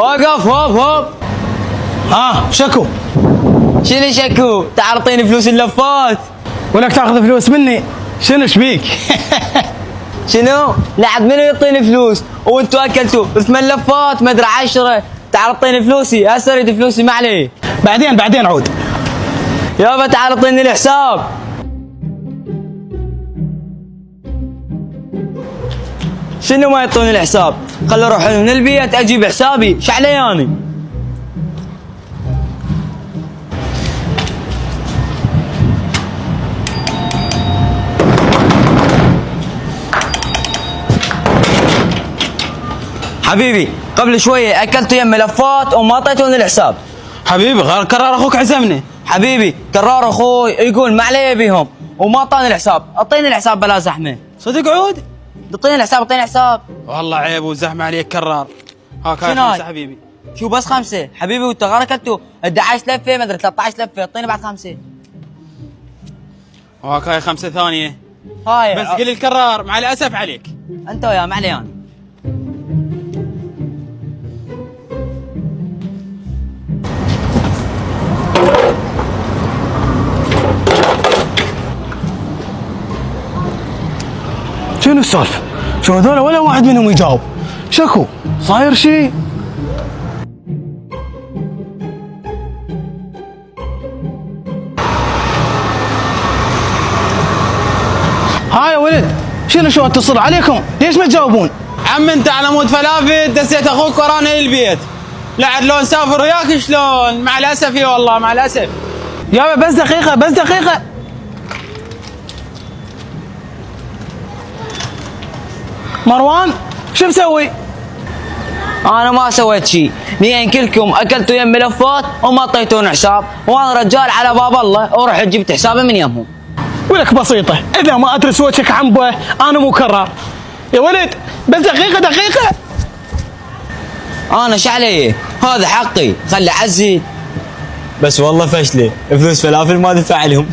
وقف هوب هوب. شكو. شنو شكو؟ تعال اعطيني فلوس اللفات. ولك تاخذ فلوس مني؟ شنو شبيك؟ شنو؟ لعب منو يعطيني فلوس؟ وانتوا اكلتوا 8 لفات ما ادري 10. تعال اعطيني فلوسي، هسه اريد فلوسي ما عليه. بعدين عود. يابا تعال اعطيني الحساب. شنو ما يعطوني الحساب؟ خل اروح من البيت اجيب حسابي، شعلياني. حبيبي قبل شويه اكلتوا يم ملفات وما اعطيتوني الحساب. حبيبي قرار اخوك عزمني. حبيبي قرار اخوي يقول ما علي بيهم وما اعطاني الحساب، اعطيني الحساب بلا زحمه. صدق عود؟ اعطيني الحساب اعطيني الحساب. والله عيب وزحمه عليك كرار. هاك هاي شنو هاي؟ 5 حبيبي. شو بس 5 حبيبي وانت غير اكلتوا 11 لفه ما ادري 13 لفه، اعطيني بعد 5. وهاك هاي 5 ثانيه. هاي بس قل لي الكرار مع الاسف عليك. انت وياه ما علي انا. شنو السالفه؟ شو هذول ولا واحد منهم يجاوب؟ شكو صاير شيء؟ هاي يا ولد، شنو اتصل عليكم؟ ليش ما تجاوبون؟ عم انت على مود فلافل دسيت اخوك ورانا البيت. لعد لو نسافر وياك شلون؟ مع الاسف يا والله مع الاسف. يابا بس دقيقه. مروان شو مسوي؟ انا ما سويت شيء، لين كلكم اكلتوا يم ملفات وما اعطيتوني حساب، وانا رجال على باب الله ورحت جبت حسابي من يمهم. ولك بسيطة، إذا ما أدرس وجهك عنبه أنا مو كرار. يا ولد بس دقيقة. انا شعلي هذا حقي، خلي عزي. بس والله فشله، فلوس فلافل ما دفع لهم.